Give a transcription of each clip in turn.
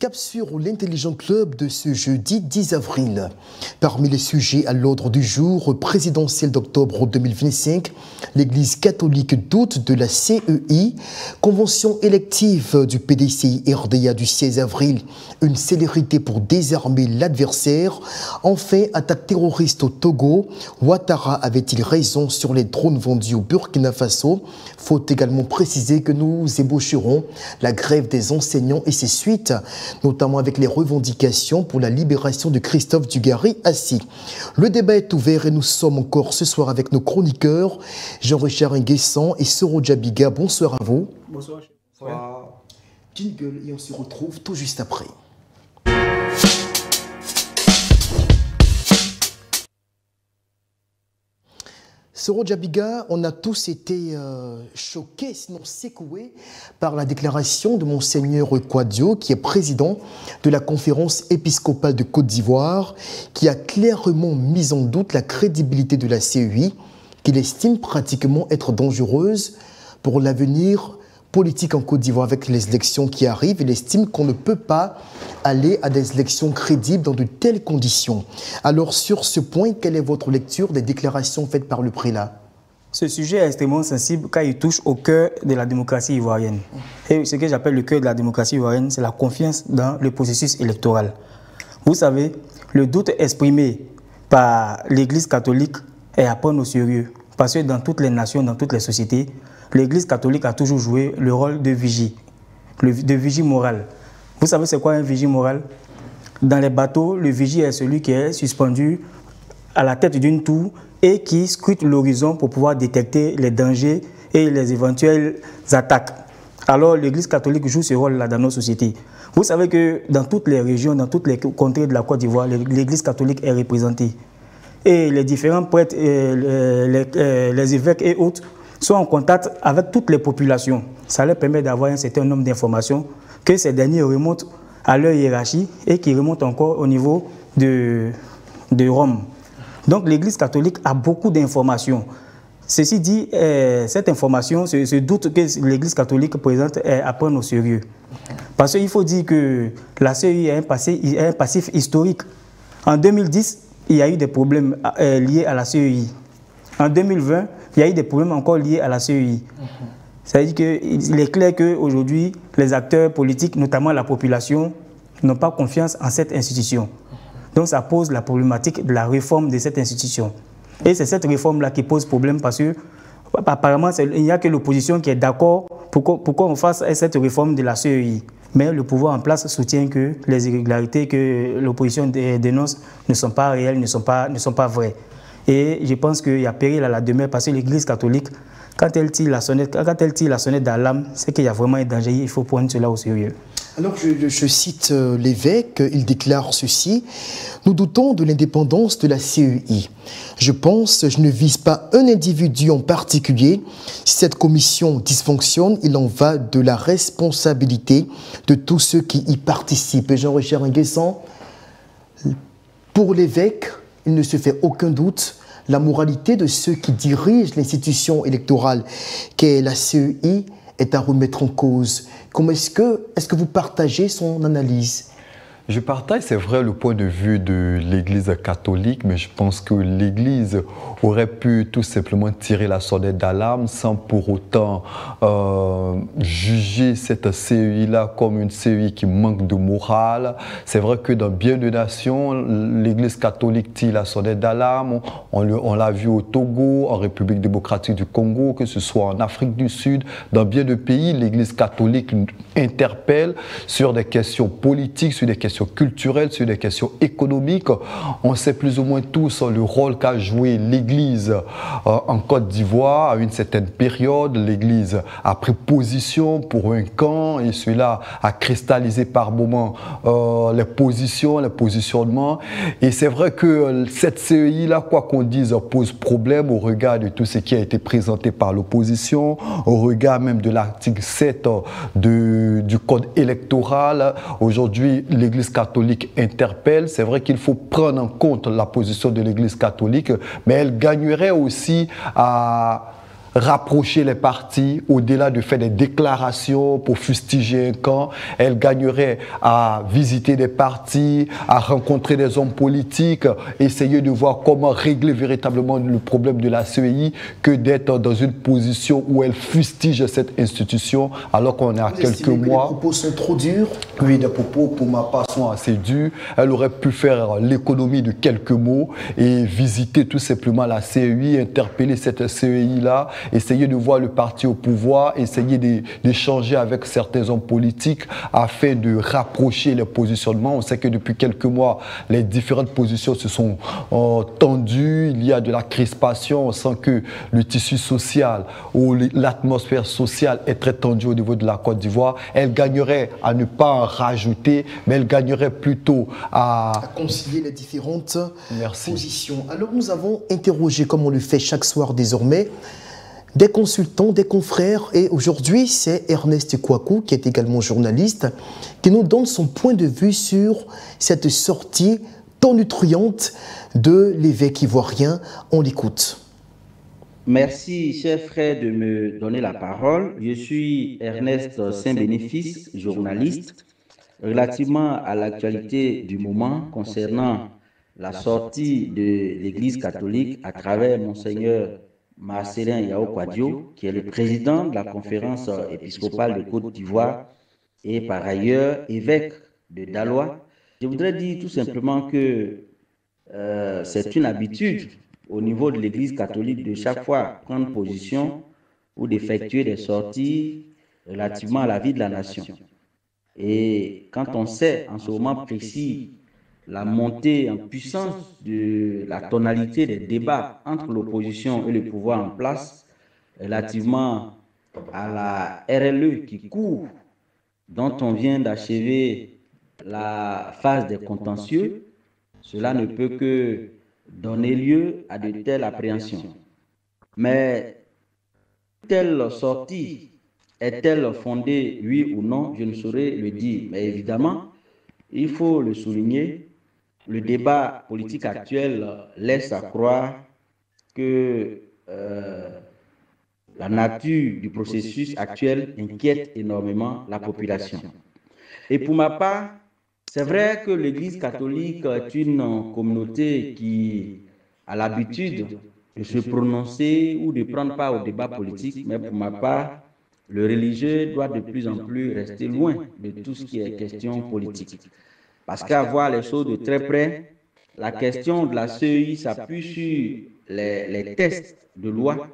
Cap sur l'Intelligent Club de ce jeudi 10 avril. Parmi les sujets à l'ordre du jour présidentiel d'octobre 2025, l'Église catholique doute de la CEI, convention élective du PDCI-RDA du 16 avril, une célérité pour désarmer l'adversaire. Enfin, attaque terroriste au Togo. Ouattara avait-il raison sur les drones vendus au Burkina Faso? Faut également préciser que nous ébaucherons la grève des enseignants et ses suites, notamment avec les revendications pour la libération de Christophe Dugarry-Assis. Le débat est ouvert et nous sommes encore ce soir avec nos chroniqueurs, Jean-Richard Nguessan et Soro Djabiga. Bonsoir à vous. Bonsoir. Bonsoir. Jingle et on se retrouve tout juste après. Soro Djabiga, on a tous été choqués, sinon secoués, par la déclaration de Monseigneur Kouadio, qui est président de la conférence épiscopale de Côte d'Ivoire, qui a clairement mis en doute la crédibilité de la CEI, qu'il estime pratiquement être dangereuse pour l'avenir politique en Côte d'Ivoire avec les élections qui arrivent. Il estime qu'on ne peut pas aller à des élections crédibles dans de telles conditions. Alors sur ce point, quelle est votre lecture des déclarations faites par le prélat? Ce sujet est extrêmement sensible car il touche au cœur de la démocratie ivoirienne. Et ce que j'appelle le cœur de la démocratie ivoirienne, c'est la confiance dans le processus électoral. Vous savez, le doute exprimé par l'Église catholique est à prendre au sérieux. Parce que dans toutes les nations, dans toutes les sociétés, l'Église catholique a toujours joué le rôle de vigie, de vigie morale. Vous savez c'est quoi un vigie moral? Dans les bateaux, le vigie est celui qui est suspendu à la tête d'une tour et qui scrute l'horizon pour pouvoir détecter les dangers et les éventuelles attaques. Alors l'Église catholique joue ce rôle-là dans nos sociétés. Vous savez que dans toutes les régions, dans toutes les contrées de la Côte d'Ivoire, l'Église catholique est représentée. Et les différents prêtres, les évêques et autres sont en contact avec toutes les populations. Ça leur permet d'avoir un certain nombre d'informations que ces derniers remontent à leur hiérarchie et qui remontent encore au niveau de Rome. Donc l'Église catholique a beaucoup d'informations. Ceci dit, cette information, ce doute que l'Église catholique présente est à prendre au sérieux. Parce qu'il faut dire que la CEI a un passif historique. En 2010, il y a eu des problèmes liés à la CEI. En 2020, il y a eu des problèmes encore liés à la CEI. C'est-à-dire qu'il est clair qu'aujourd'hui, les acteurs politiques, notamment la population, n'ont pas confiance en cette institution. Donc ça pose la problématique de la réforme de cette institution. Et c'est cette réforme-là qui pose problème parce que apparemment, il n'y a que l'opposition qui est d'accord pour qu'on fasse cette réforme de la CEI. Mais le pouvoir en place soutient que les irrégularités que l'opposition dénonce ne sont pas réelles, ne sont pas vraies. Et je pense qu'il y a péril à la demeure parce que l'Église catholique, quand elle tire la sonnette d'alarme, c'est qu'il y a vraiment un danger, il faut prendre cela au sérieux. Alors je cite l'évêque, il déclare ceci: « Nous doutons de l'indépendance de la CEI. Je ne vise pas un individu en particulier. Si cette commission dysfonctionne, il en va de la responsabilité de tous ceux qui y participent. » Jean-Richard Nguessan, pour l'évêque, il ne se fait aucun doute. La moralité de ceux qui dirigent l'institution électorale qu'est la CEI est à remettre en cause. Est-ce que vous partagez son analyse? Je partage, c'est vrai, le point de vue de l'Église catholique, mais je pense que l'Église aurait pu tout simplement tirer la sonnette d'alarme sans pour autant juger cette CEI-là comme une CEI qui manque de morale. C'est vrai que dans bien de nations, l'Église catholique tire la sonnette d'alarme. On l'a vu au Togo, en République démocratique du Congo, que ce soit en Afrique du Sud. Dans bien de pays, l'Église catholique interpelle sur des questions politiques, sur des questions culturelles, sur des questions économiques. On sait plus ou moins tous le rôle qu'a joué l'Église en Côte d'Ivoire à une certaine période. L'Église a pris position pour un camp et cela a cristallisé par moments les positions, les positionnements. Et c'est vrai que cette CEI-là, quoi qu'on dise, pose problème au regard de tout ce qui a été présenté par l'opposition, au regard même de l'article 7 du code électoral. Aujourd'hui, l'Église catholique interpelle. C'est vrai qu'il faut prendre en compte la position de l'Église catholique, mais elle gagnerait aussi à rapprocher les partis, au-delà de faire des déclarations pour fustiger un camp. Elle gagnerait à visiter des partis, à rencontrer des hommes politiques, essayer de voir comment régler véritablement le problème de la CEI, que d'être dans une position où elle fustige cette institution alors qu'on est à quelques mois. Les propos sont trop durs? Oui, les propos pour ma part sont assez durs. Elle aurait pu faire l'économie de quelques mots et visiter tout simplement la CEI, interpeller cette CEI-là, essayer de voir le parti au pouvoir, essayer d'échanger avec certains hommes politiques afin de rapprocher les positionnements. On sait que depuis quelques mois, les différentes positions se sont tendues, il y a de la crispation, on sent que le tissu social ou l'atmosphère sociale est très tendue au niveau de la Côte d'Ivoire. Elle gagnerait à ne pas en rajouter, mais elle gagnerait plutôt à concilier les différentes positions. Alors nous avons interrogé, comme on le fait chaque soir désormais, des consultants, des confrères, et aujourd'hui c'est Ernest Kouakou, qui est également journaliste, qui nous donne son point de vue sur cette sortie tonitruante de l'évêque ivoirien. On l'écoute. Merci, cher frère, de me donner la parole. Je suis Ernest Saint-Bénéfice, journaliste. Relativement à l'actualité du moment concernant la sortie de l'Église catholique à travers Monseigneur Marcellin Yao Kouadio, qui est le président de la conférence épiscopale de Côte d'Ivoire et par ailleurs évêque de Daloa. Je voudrais dire tout simplement que c'est une habitude au niveau de l'Église catholique de chaque fois prendre position ou d'effectuer des sorties relativement à la vie de la nation. Et quand on sait en ce moment précis la montée en puissance de la tonalité des débats entre l'opposition et le pouvoir en place relativement à la RLE qui court, dont on vient d'achever la phase des contentieux, cela ne peut que donner lieu à de telles appréhensions. Mais telle sortie est-elle fondée, oui ou non? Je ne saurais le dire. Mais évidemment, il faut le souligner, le débat politique actuel laisse à croire que la nature du processus actuel inquiète énormément la population. Et pour ma part, c'est vrai que l'Église catholique est une communauté qui a l'habitude de se prononcer ou de prendre part au débat politique, mais pour ma part, le religieux doit de plus en plus rester loin de tout ce qui est question politique. Parce qu'à voir les choses de très près, la question de la CEI s'appuie sur les tests de loi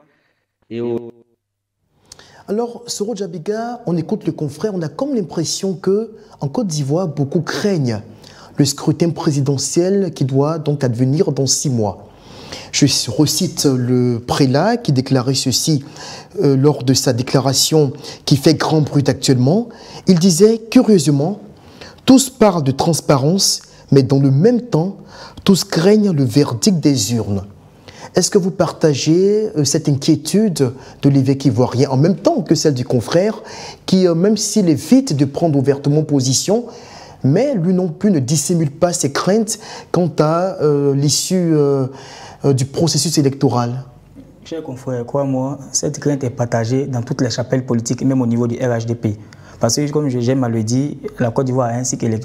et Alors, Soro Djabiga, on écoute le confrère, on a comme l'impression qu'en Côte d'Ivoire, beaucoup craignent le scrutin présidentiel qui doit donc advenir dans 6 mois. Je recite le prélat qui déclarait ceci lors de sa déclaration qui fait grand bruit actuellement. Il disait, curieusement, tous parlent de transparence, mais dans le même temps, tous craignent le verdict des urnes. Est-ce que vous partagez cette inquiétude de l'évêque ivoirien en même temps que celle du confrère qui, même s'il évite de prendre ouvertement position, mais lui non plus ne dissimule pas ses craintes quant à l'issue du processus électoral? Cher confrère, crois-moi, cette crainte est partagée dans toutes les chapelles politiques, même au niveau du RHDP. Parce que, comme j'aime à le dire, la Côte d'Ivoire a un cycle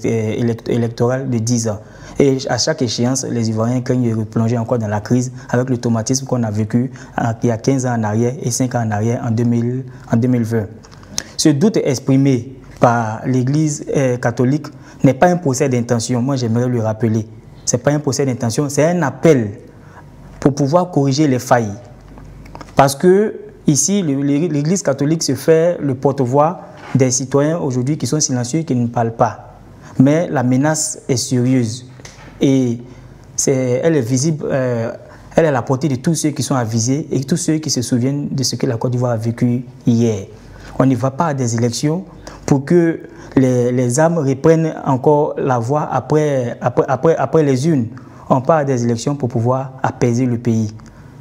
électoral de 10 ans. Et à chaque échéance, les Ivoiriens craignent de replonger encore dans la crise avec le traumatisme qu'on a vécu il y a 15 ans en arrière et 5 ans en arrière en 2020. Ce doute exprimé par l'Église catholique n'est pas un procès d'intention. Moi, j'aimerais le rappeler. Ce n'est pas un procès d'intention, c'est un appel pour pouvoir corriger les failles. Parce que ici, l'Église catholique se fait le porte-voix des citoyens aujourd'hui qui sont silencieux, qui ne parlent pas. Mais la menace est sérieuse et elle est visible, elle est à la portée de tous ceux qui sont avisés et tous ceux qui se souviennent de ce que la Côte d'Ivoire a vécu hier. On ne va pas à des élections pour que les âmes reprennent encore la voie après les urnes. On part à des élections pour pouvoir apaiser le pays.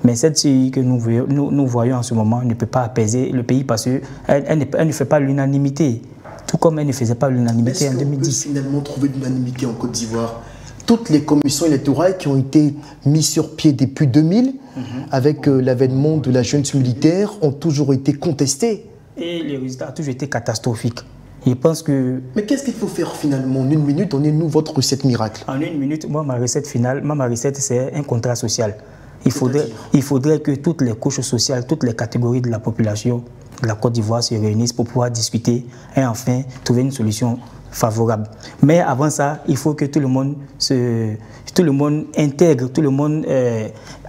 Mais cette CEI que nous voyons en ce moment ne peut pas apaiser le pays parce qu'elle ne fait pas l'unanimité, tout comme elle ne faisait pas l'unanimité en 2010. Est-ce qu'on peut finalement trouver l'unanimité en Côte d'Ivoire? toutes les commissions électorales qui ont été mises sur pied depuis 2000, avec l'avènement de la junte militaire, ont toujours été contestées. Et les résultats ont toujours été catastrophiques. Je pense que... Mais qu'est-ce qu'il faut faire finalement? En une minute, donnez-nous votre recette miracle. En une minute, moi, ma recette finale, ma recette, c'est un contrat social. Il faudrait que toutes les couches sociales, toutes les catégories de la population de la Côte d'Ivoire se réunissent pour pouvoir discuter et enfin trouver une solution favorable. Mais avant ça, il faut que tout le monde intègre, tout le monde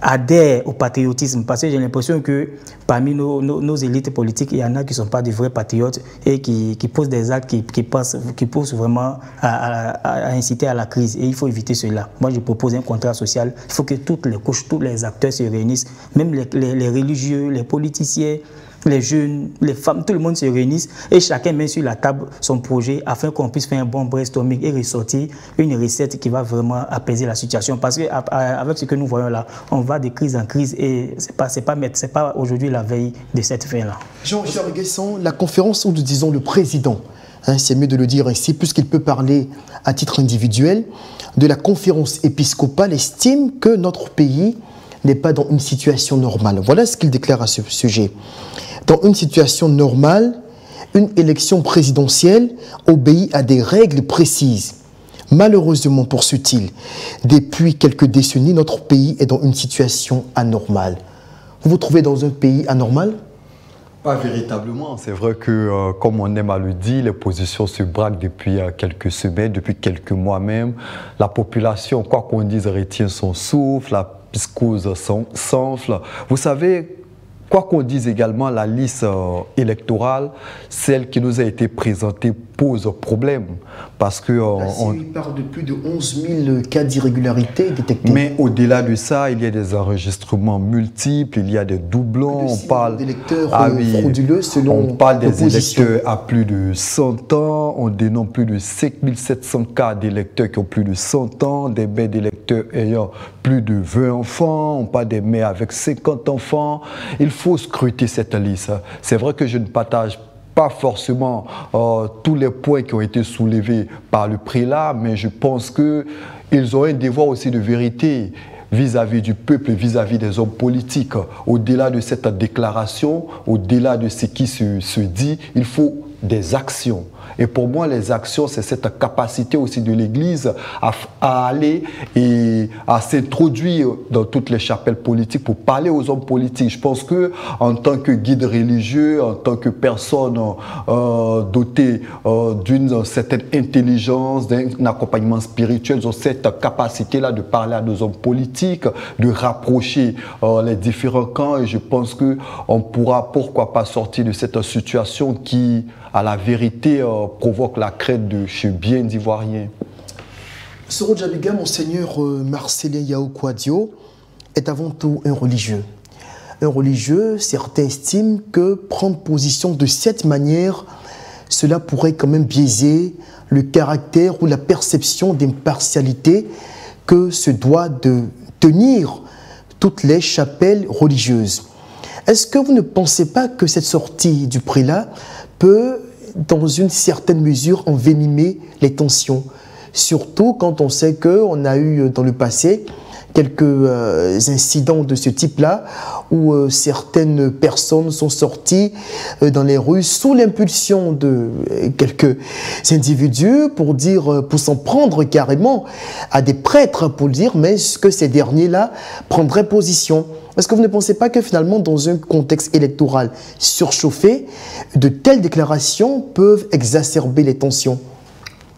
adhère au patriotisme. Parce que j'ai l'impression que parmi nos élites politiques, il y en a qui ne sont pas des vrais patriotes et qui posent des actes qui poussent vraiment à inciter à la crise. Et il faut éviter cela. Moi, je propose un contrat social. Il faut que toutes les couches, tous les acteurs se réunissent, même les religieux, les politiciens, les jeunes, les femmes, tout le monde se réunisse et chacun met sur la table son projet afin qu'on puisse faire un bon brainstorming et ressortir une recette qui va vraiment apaiser la situation. Parce qu'avec ce que nous voyons là, on va de crise en crise et c'est pas aujourd'hui la veille de cette fin-là. Jean-Charles Guesson, la conférence où nous disons le président, c'est mieux de le dire ainsi, puisqu'il peut parler à titre individuel, de la conférence épiscopale estime que notre pays n'est pas dans une situation normale. Voilà ce qu'il déclare à ce sujet. Dans une situation normale, une élection présidentielle obéit à des règles précises. Malheureusement, poursuit-il, depuis quelques décennies, notre pays est dans une situation anormale. Vous vous trouvez dans un pays anormal? Pas véritablement. C'est vrai que, comme on aime à le dire, les positions se braquent depuis quelques semaines, depuis quelques mois même. La population, quoi qu'on dise, retient son souffle, la psychose s'enfle. Vous savez, quoi qu'on dise également, la liste électorale, celle qui nous a été présentée, pose problème. Parce que... il parle de plus de 11 000 cas d'irrégularité détectés. Mais au-delà de ça, il y a des enregistrements multiples, il y a des doublons. On parle d'électeurs frauduleux selon on parle des électeurs à plus de 100 ans, on dénombre plus de 5700 cas d'électeurs qui ont plus de 100 ans, des mères d'électeurs ayant plus de 20 enfants, on parle des mères avec 50 enfants. Il faut scruter cette liste. C'est vrai que je ne partage pas forcément tous les points qui ont été soulevés par le prélat, mais je pense qu'ils ont un devoir aussi de vérité vis-à-vis du peuple, vis-à-vis des hommes politiques. Au-delà de cette déclaration, au-delà de ce qui se dit, il faut des actions. Et pour moi, les actions, c'est cette capacité aussi de l'Église à aller et à s'introduire dans toutes les chapelles politiques pour parler aux hommes politiques. Je pense que en tant que guide religieux, en tant que personne dotée d'une certaine intelligence, d'un accompagnement spirituel, ils ont cette capacité-là de parler à nos hommes politiques, de rapprocher les différents camps. Et je pense qu'on pourra, pourquoi pas, sortir de cette situation qui, à la vérité, provoque la crainte de chez bien d'Ivoiriens. Soro Djabiga, Monseigneur Marcelin Yao Kouadio, est avant tout un religieux. Un religieux, certains estiment que prendre position de cette manière, cela pourrait quand même biaiser le caractère ou la perception d'impartialité que se doit de tenir toutes les chapelles religieuses. Est-ce que vous ne pensez pas que cette sortie du prélat peut, dans une certaine mesure, envenimer les tensions? Surtout quand on sait qu'on a eu dans le passé quelques incidents de ce type-là, où certaines personnes sont sorties dans les rues sous l'impulsion de quelques individus pour s'en prendre carrément à des prêtres, pour dire mais est-ce que ces derniers-là prendraient position? Est-ce que vous ne pensez pas que finalement, dans un contexte électoral surchauffé, de telles déclarations peuvent exacerber les tensions?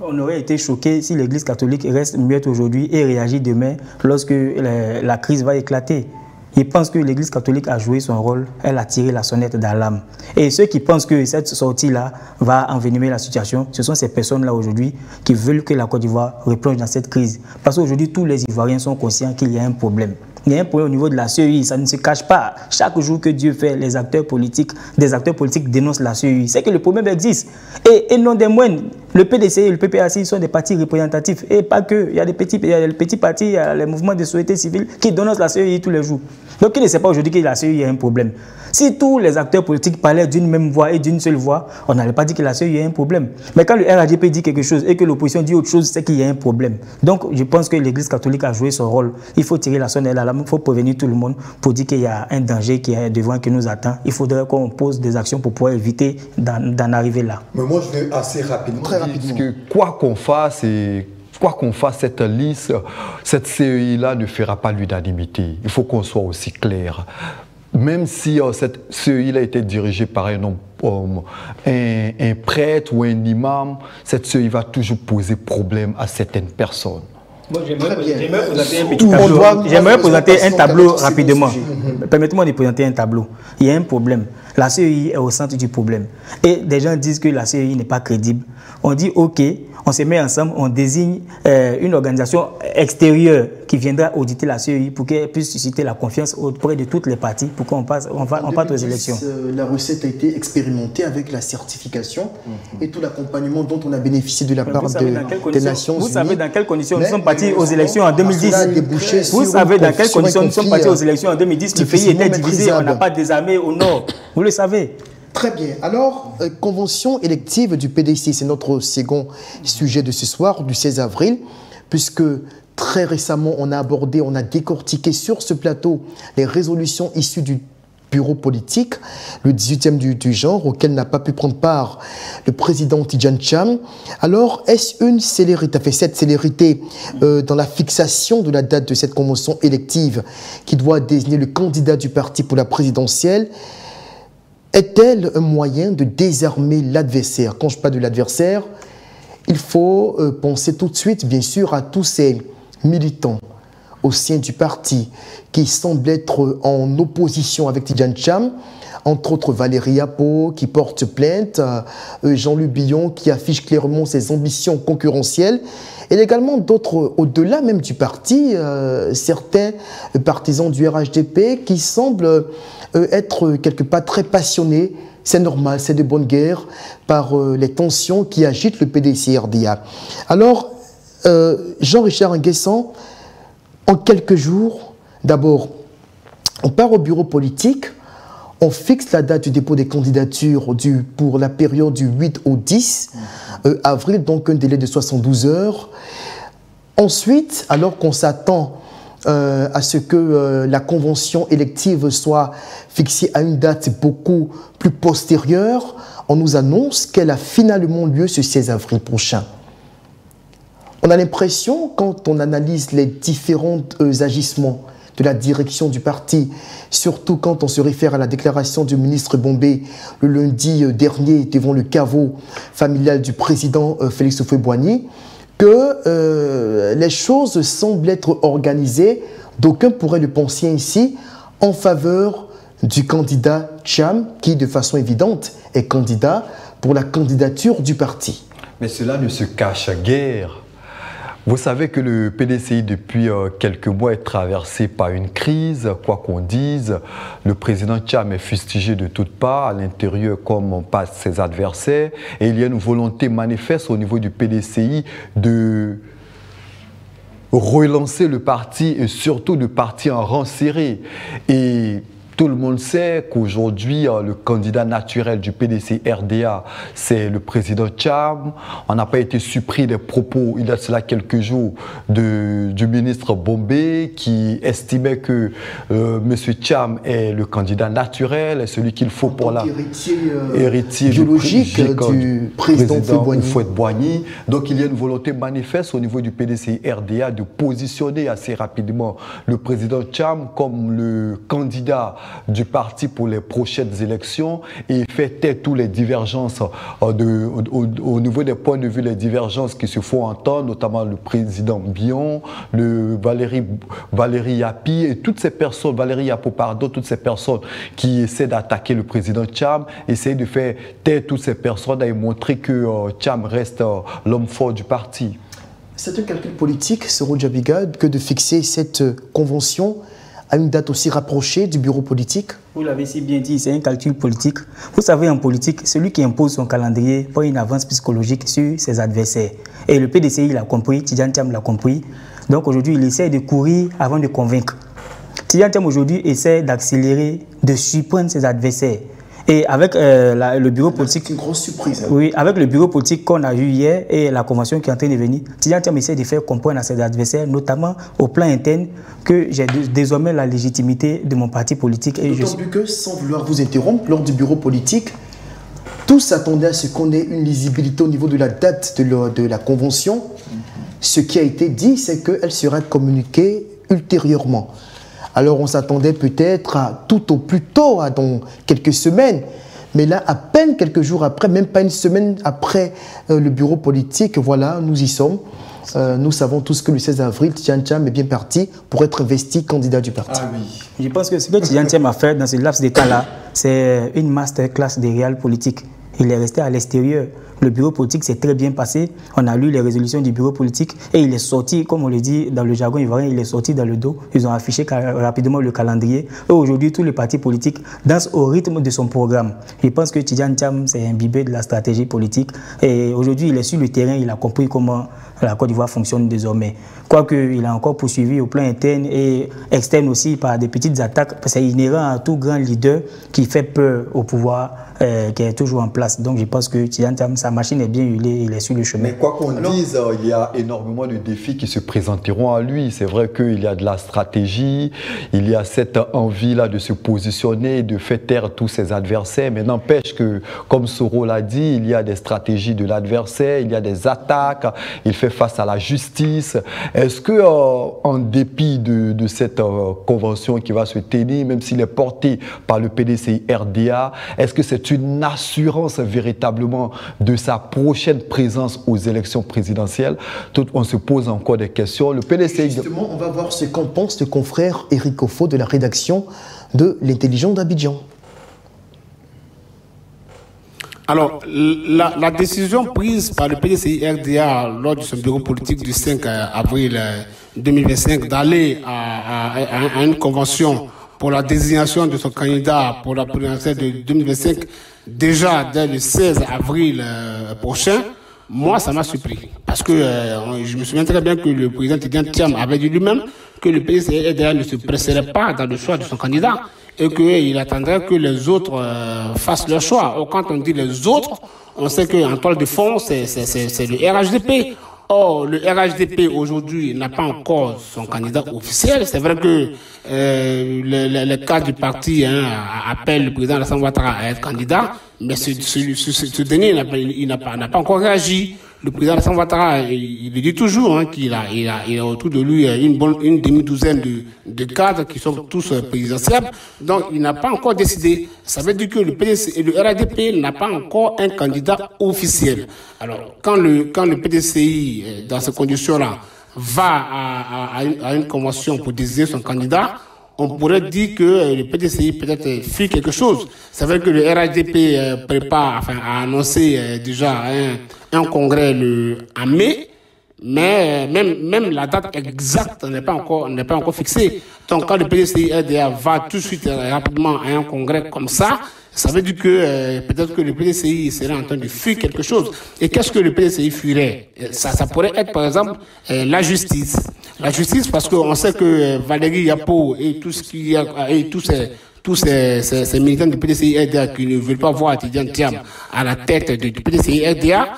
On aurait été choqué si l'Église catholique reste muette aujourd'hui et réagit demain lorsque la crise va éclater. Je pense que l'Église catholique a joué son rôle, elle a tiré la sonnette d'alarme. Et ceux qui pensent que cette sortie-là va envenimer la situation, ce sont ces personnes-là aujourd'hui qui veulent que la Côte d'Ivoire replonge dans cette crise. Parce qu'aujourd'hui, tous les Ivoiriens sont conscients qu'il y a un problème. Il y a un problème au niveau de la CEI, ça ne se cache pas. Chaque jour que Dieu fait, des acteurs politiques dénoncent la CEI. C'est que le problème existe. Et non des moindres, Le PDC et le PPAC sont des partis représentatifs. Et pas que. Il y a des petits partis, il y a les mouvements de société civile qui dénoncent la CEI tous les jours. Donc, il ne sait pas aujourd'hui que la CEI a un problème. Si tous les acteurs politiques parlaient d'une même voix et d'une seule voix, on n'allait pas dire que la CEI a un problème. Mais quand le RADP dit quelque chose et que l'opposition dit autre chose, c'est qu'il y a un problème. Donc, je pense que l'Église catholique a joué son rôle. Il faut tirer la sonnette d'alarme, il faut prévenir tout le monde pour dire qu'il y a un danger qui est devant, qui nous attend. Il faudrait qu'on pose des actions pour pouvoir éviter d'en arriver là. Mais moi, je vais assez rapidement. Très rapidement. Parce que quoi qu'on fasse, cette liste, cette CEI-là ne fera pas l'unanimité. Il faut qu'on soit aussi clair. Même si cette CEI a été dirigée par un prêtre ou un imam, cette CEI va toujours poser problème à certaines personnes. J'aimerais présenter un tableau rapidement. Permettez-moi de présenter un tableau. Il y a un problème. La CEI est au centre du problème. Et des gens disent que la CEI n'est pas crédible. On dit OK, on se met ensemble, on désigne une organisation extérieure qui viendra auditer la CEI pour qu'elle puisse susciter la confiance auprès de toutes les parties pour qu'on parte aux élections. La recette a été expérimentée avec la certification et tout l'accompagnement dont on a bénéficié de la part des Nations Unies. Vous savez dans quelles conditions nous sommes partis aux élections en 2010. Vous savez dans quelles conditions nous sommes partis aux élections en 2010. Le pays était divisé, on n'a pas désarmé au nord. Vous le savez. Très bien. Alors, convention élective du PDC, c'est notre second sujet de ce soir, du 16 avril, puisque très récemment, on a décortiqué sur ce plateau les résolutions issues du bureau politique, le 18e du genre, auquel n'a pas pu prendre part le président Tidjane Cham. Alors, est-ce une célérité, cette célérité dans la fixation de la date de cette convention élective qui doit désigner le candidat du parti pour la présidentielle, est-elle un moyen de désarmer l'adversaire? Quand je parle de l'adversaire, il faut penser tout de suite, bien sûr, à tous ces militants au sein du parti qui semblent être en opposition avec Tidjane Cham, entre autres Valérie Yapo qui porte plainte, Jean-Luc Billon qui affiche clairement ses ambitions concurrentielles, et également d'autres, au-delà même du parti, certains partisans du RHDP qui semblent être quelque part très passionnés, c'est normal, c'est de bonne guerre, par les tensions qui agitent le PDC-RDA. Alors, Jean-Richard Nguessan, en quelques jours, d'abord, on part au bureau politique, on fixe la date du dépôt des candidatures pour la période du 8 au 10 avril, donc un délai de 72 heures. Ensuite, alors qu'on s'attend à ce que la convention élective soit fixée à une date beaucoup plus postérieure, on nous annonce qu'elle a finalement lieu ce 16 avril prochain. On a l'impression, quand on analyse les différents agissements de la direction du parti, surtout quand on se réfère à la déclaration du ministre Bombé le lundi dernier devant le caveau familial du président Félix Houphouët-Boigny, que les choses semblent être organisées, d'aucuns pourraient le penser ainsi, en faveur du candidat Cham, qui de façon évidente est candidat pour la candidature du parti. Mais cela ne se cache guère. Vous savez que le PDCI, depuis quelques mois, est traversé par une crise, quoi qu'on dise. Le président Cham est fustigé de toutes parts, à l'intérieur comme par ses adversaires. Et il y a une volonté manifeste au niveau du PDCI de relancer le parti et surtout de partir en rang serré. Et tout le monde sait qu'aujourd'hui, le candidat naturel du PDC-RDA, c'est le président Cham. On n'a pas été surpris des propos, il y a cela quelques jours, du ministre Bombé qui estimait que M. Cham est le candidat naturel, et celui qu'il faut pour la héritier biologique du président Houphouët-Boigny. Donc il y a une volonté manifeste au niveau du PDC-RDA de positionner assez rapidement le président Cham comme le candidat du parti pour les prochaines élections et fait taire toutes les divergences au niveau des points de vue, les divergences qui se font entendre, notamment le président Billon, Valérie Yapi et toutes ces personnes, Valérie Yapo, pardon, toutes ces personnes qui essaient d'attaquer le président Cham, essayent de faire taire toutes ces personnes et montrer que Cham reste l'homme fort du parti. C'est un calcul politique, Soro Djabiga, que de fixer cette convention à une date aussi rapprochée du bureau politique? Vous l'avez si bien dit, c'est un calcul politique. Vous savez, en politique, celui qui impose son calendrier prend une avance psychologique sur ses adversaires. Et le PDCI l'a compris, Tidjane Thiam l'a compris. Donc aujourd'hui, il essaie de courir avant de convaincre. Tidjane Thiam aujourd'hui essaie d'accélérer, de surprendre ses adversaires. Et avec le bureau politique... C'est une grosse surprise. Hein. Oui, avec le bureau politique qu'on a eu hier et la convention qui est en train de venir, Tidjane Thiam essaie de faire comprendre à ses adversaires, notamment au plan interne, que j'ai désormais la légitimité de mon parti politique. D'autant plus que, sans vouloir vous interrompre, lors du bureau politique, tous s'attendaient à ce qu'on ait une lisibilité au niveau de la date de la convention. Ce qui a été dit, c'est qu'elle sera communiquée ultérieurement. Alors on s'attendait peut-être à tout au plus tôt, dans quelques semaines. Mais là, à peine quelques jours après, même pas une semaine après le bureau politique, voilà, nous y sommes. Nous savons tous que le 16 avril, Tidjane Thiam est bien parti pour être investi candidat du parti. Ah oui. Je pense que ce que Tidjane Thiam a fait dans ce laps de temps-là, c'est une masterclass des réels politiques. Il est resté à l'extérieur. Le bureau politique s'est très bien passé. On a lu les résolutions du bureau politique et il est sorti, comme on le dit dans le jargon ivoirien, il est sorti dans le dos. Ils ont affiché rapidement le calendrier. Et aujourd'hui, tous les partis politiques dansent au rythme de son programme. Je pense que Tidjane Thiam s'est imbibé de la stratégie politique. Et aujourd'hui, il est sur le terrain, il a compris comment la Côte d'Ivoire fonctionne désormais. Quoique, il a encore poursuivi au plan interne et externe aussi par des petites attaques. C'est inhérent à tout grand leader qui fait peur au pouvoir, qui est toujours en place. Donc, je pense que Tidjane Thiam, sa machine est bien huilée, il est sur le chemin. Mais quoi qu'on dise, il y a énormément de défis qui se présenteront à lui. C'est vrai qu'il y a de la stratégie, il y a cette envie-là de se positionner, de faire taire tous ses adversaires. Mais n'empêche que, comme Soro l'a dit, il y a des stratégies de l'adversaire, il y a des attaques, il fait face à la justice. Est-ce que, en dépit de cette convention qui va se tenir, même s'il est porté par le PDCI RDA, est-ce que c'est une assurance véritablement de sa prochaine présence aux élections présidentielles? On se pose encore des questions. Le PDCI... Justement, on va voir ce qu'en pense le confrère Éric Offo de la rédaction de l'Intelligent d'Abidjan. Alors, la décision prise par le PDCI RDA lors de son bureau politique du 5 avril 2025 d'aller à une convention pour la désignation de son candidat pour la présidentielle de 2025, déjà dès le 16 avril prochain, moi, ça m'a surpris. Parce que je me souviens très bien que le président Tidjane Thiam avait dit lui-même que le PDCI RDA ne se presserait pas dans le choix de son candidat et qu'il attendrait que les autres fassent leur choix. Or, quand on dit les autres, on sait qu'en toile de fond, c'est le RHDP. Or, le RHDP aujourd'hui n'a pas encore son candidat officiel. C'est vrai que les cadres du parti appellent le président Alassane Ouattara à être candidat, mais ce dernier n'a pas encore réagi. Le président Alassane Ouattara, il dit toujours qu'il a autour de lui une demi-douzaine de cadres qui sont tous présidentiels. Donc, il n'a pas encore décidé. Ça veut dire que le PDC et le RHDP n'a pas encore un candidat officiel. Alors, quand le PDCI, dans ces conditions-là, va à une convention pour désigner son candidat, on pourrait dire que le PDCI peut-être fait quelque chose. Ça veut dire que le RHDP a annoncé déjà un congrès en mai, mais même la date exacte n'est pas encore fixée. Donc quand le PDCI RDA va tout de suite rapidement à un congrès comme ça veut dire que peut-être que le PDCI serait en train de fuir quelque chose. Et qu'est-ce que le PDCI fuirait? Ça pourrait être par exemple la justice. La justice, parce qu'on sait que Valérie Yapo et tous ces militants du PDCI RDA qui ne veulent pas voir Tidjane Thiam à la tête du PDCI RDA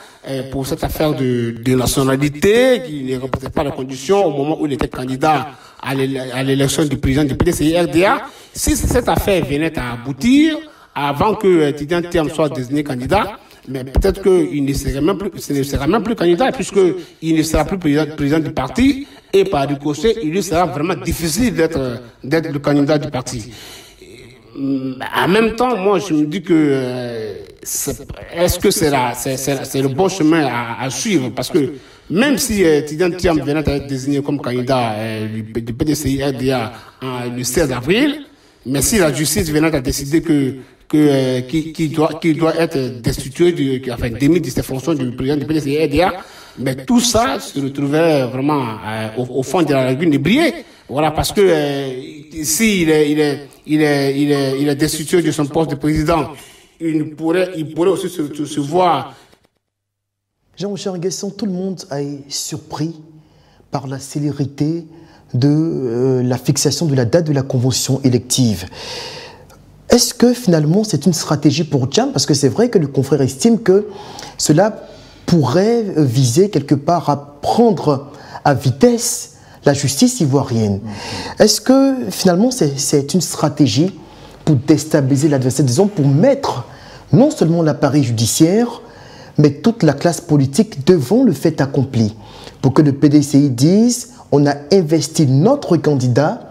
pour cette affaire de nationalité, qui ne remplissait pas les conditions au moment où il était candidat à l'élection du président du PDCI RDA. Si cette affaire venait à aboutir, avant que Tidjane Thiam soit désigné candidat, mais peut-être qu'il ne sera même plus candidat, puisqu'il ne sera plus président du parti, et par ricochet, il lui sera vraiment difficile d'être le candidat du parti. En même temps, moi, je me dis que est-ce que c'est le bon chemin à suivre? Parce que même si Tidjane Thiam venait à être désigné comme candidat du PDCI RDA le 16 avril, mais si la justice venait à décider qu'il doit être destitué, démis de ses fonctions du président du PDCI RDA, mais tout ça se retrouvait vraiment au fond de la lagune de Brié. Voilà, parce que s'il est destitué de son poste de président, il pourrait aussi se voir. Jean-Michel Nguesson, tout le monde est surpris par la célérité de la fixation de la date de la convention élective. Est-ce que finalement c'est une stratégie pour Thiam? Parce que c'est vrai que le confrère estime que cela pourrait viser quelque part à prendre à vitesse la justice ivoirienne. Est-ce que finalement c'est une stratégie pour déstabiliser l'adversaire, disons pour mettre non seulement l'appareil judiciaire, mais toute la classe politique devant le fait accompli, pour que le PDCI dise on a investi notre candidat,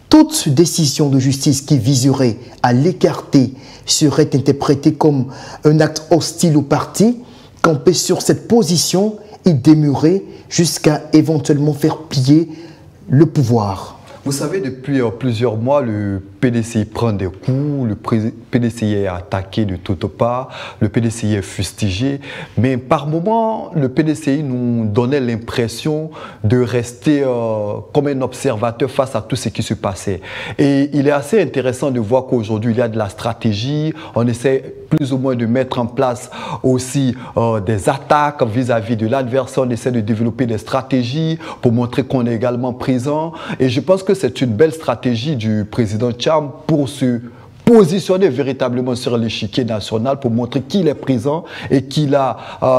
toute décision de justice qui viserait à l'écarter serait interprétée comme un acte hostile au parti, camper sur cette position et demeurer jusqu'à éventuellement faire plier le pouvoir. Vous savez, depuis plusieurs mois, le PDCI prend des coups, le PDCI est attaqué de toutes parts, le PDCI est fustigé, mais par moments, le PDCI nous donnait l'impression de rester comme un observateur face à tout ce qui se passait. Et il est assez intéressant de voir qu'aujourd'hui, il y a de la stratégie, on essaie plus ou moins de mettre en place aussi des attaques vis-à-vis de l'adversaire, on essaie de développer des stratégies pour montrer qu'on est également présent. Et je pense que c'est une belle stratégie du président Thiam pour se positionner véritablement sur l'échiquier national, pour montrer qu'il est présent et qu'il a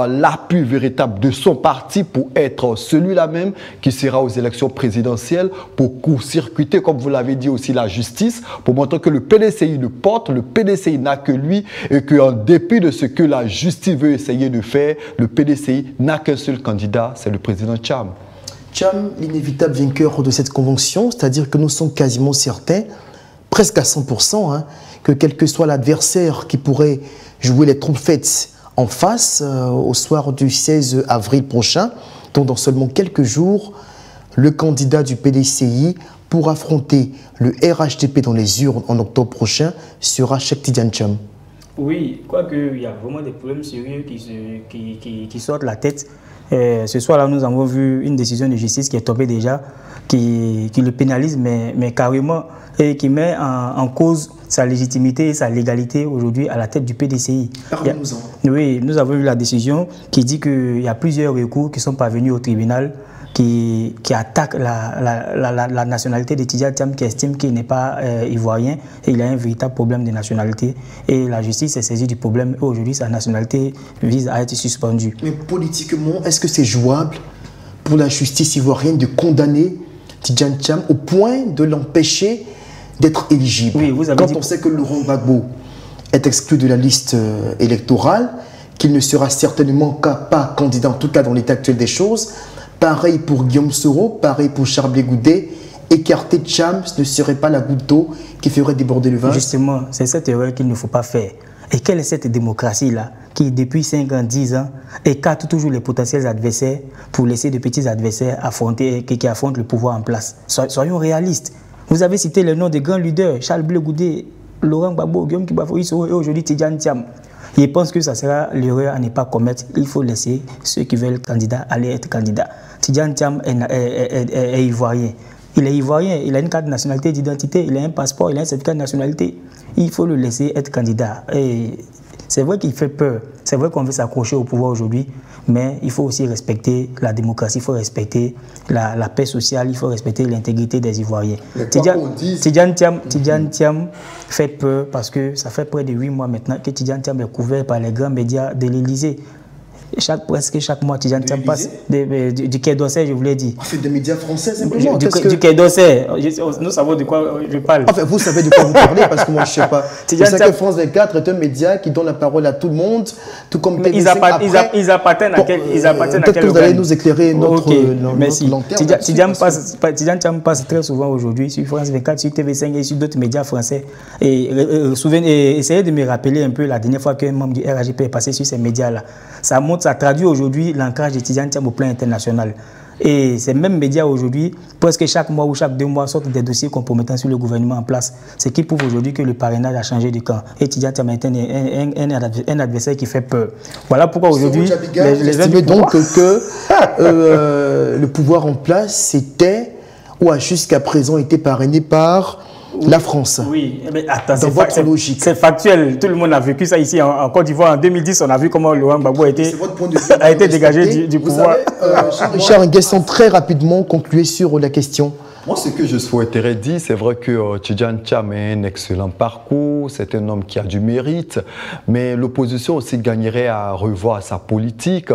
l'appui véritable de son parti pour être celui-là même qui sera aux élections présidentielles, pour court-circuiter, comme vous l'avez dit aussi, la justice, pour montrer que le PDCI le porte, le PDCI n'a que lui et qu'en dépit de ce que la justice veut essayer de faire, le PDCI n'a qu'un seul candidat, c'est le président Thiam. Thiam, l'inévitable vainqueur de cette convention, c'est-à-dire que nous sommes quasiment certains, presque à 100%, hein, que quel que soit l'adversaire qui pourrait jouer les trompettes en face au soir du 16 avril prochain, donc dans seulement quelques jours, le candidat du PDCI pour affronter le RHDP dans les urnes en octobre prochain sera Cheikh Tidiane Thiam. Oui, quoique il y a vraiment des problèmes sérieux qui sortent la tête. Ce soir-là, nous avons vu une décision de justice qui est tombée déjà, qui le pénalise, mais carrément, et qui met en cause sa légitimité et sa légalité aujourd'hui à la tête du PDCI. Parlez-nous-en. Oui, nous avons vu la décision qui dit qu'il y a plusieurs recours qui sont parvenus au tribunal qui attaquent la nationalité de Tidiane Thiam, qui estime qu'il n'est pas ivoirien et il a un véritable problème de nationalité. Et la justice s'est saisie du problème et aujourd'hui sa nationalité vise à être suspendue. Mais politiquement, est-ce que c'est jouable pour la justice ivoirienne de condamner Tidiane Thiam au point de l'empêcher d'être éligible? Oui, vous avez Quand on sait que Laurent Gbagbo est exclu de la liste électorale, qu'il ne sera certainement pas candidat, en tout cas dans l'état actuel des choses. Pareil pour Guillaume Soro, pareil pour Charles Blé Goudé. Écarter Thiam ne serait pas la goutte d'eau qui ferait déborder le vase. Justement, c'est cette erreur qu'il ne faut pas faire. Et quelle est cette démocratie-là qui, depuis 5 ans, 10 ans, écarte toujours les potentiels adversaires pour laisser de petits adversaires qui affrontent le pouvoir en place? Soyons réalistes. Vous avez cité le nom des grands leaders, Charles Blé Goudé, Laurent Gbagbo, Guillaume Kibafoy Soro et aujourd'hui Tidiane Thiam. Je pense que ça sera l'erreur à ne pas commettre. Il faut laisser ceux qui veulent être candidats aller être candidats. Tidiane Thiam est ivoirien. Il est ivoirien, il a une carte de nationalité d'identité, il a un passeport, il a un certificat de nationalité. Il faut le laisser être candidat. Et c'est vrai qu'il fait peur. C'est vrai qu'on veut s'accrocher au pouvoir aujourd'hui, mais il faut aussi respecter la démocratie, il faut respecter la paix sociale, il faut respecter l'intégrité des Ivoiriens. Tidiane Thiam fait peur parce que ça fait près de 8 mois maintenant que Tidiane Thiam est couvert par les grands médias de l'Élysée. Presque chaque mois, Tidiane Thiam passe du Quai d'Orsay, je vous l'ai dit. C'est des médias français, simplement. Du Quai d'Orsay. Nous savons de quoi je parle. Enfin, vous savez de quoi vous parlez, parce que moi, je ne sais pas. Je sais que France 24 est un média qui donne la parole à tout le monde, tout comme TV5. Ils appartiennent à quel organe? Peut-être que vous allez nous éclairrer notre lanterne. Tidiane Thiam passe très souvent aujourd'hui sur France 24, sur TV5 et sur d'autres médias français. Et essayez de me rappeler un peu la dernière fois qu'un membre du RHDP est passé sur ces médias-là. Ça traduit aujourd'hui l'ancrage de Tidiane Thiam au plan international. Et ces mêmes médias aujourd'hui, presque chaque mois ou chaque 2 mois, sortent des dossiers compromettants sur le gouvernement en place. Ce qui prouve aujourd'hui que le parrainage a changé de camp. Et Tidiane Thiam est un adversaire qui fait peur. Voilà pourquoi aujourd'hui... les donc que le pouvoir en place, c'était ou a jusqu'à présent été parrainé par la France. Oui, mais attends, dans votre logique. C'est factuel. Tout le monde a vécu ça ici en Côte d'Ivoire. En 2010, on a vu comment Laurent Gbagbo a été dégagé du pouvoir. Jean-Richard Nguessan, très rapidement, concluez sur la question. Moi, ce que je souhaiterais dire, c'est vrai que Tidjane Thiam a un excellent parcours, c'est un homme qui a du mérite, mais l'opposition aussi gagnerait à revoir sa politique.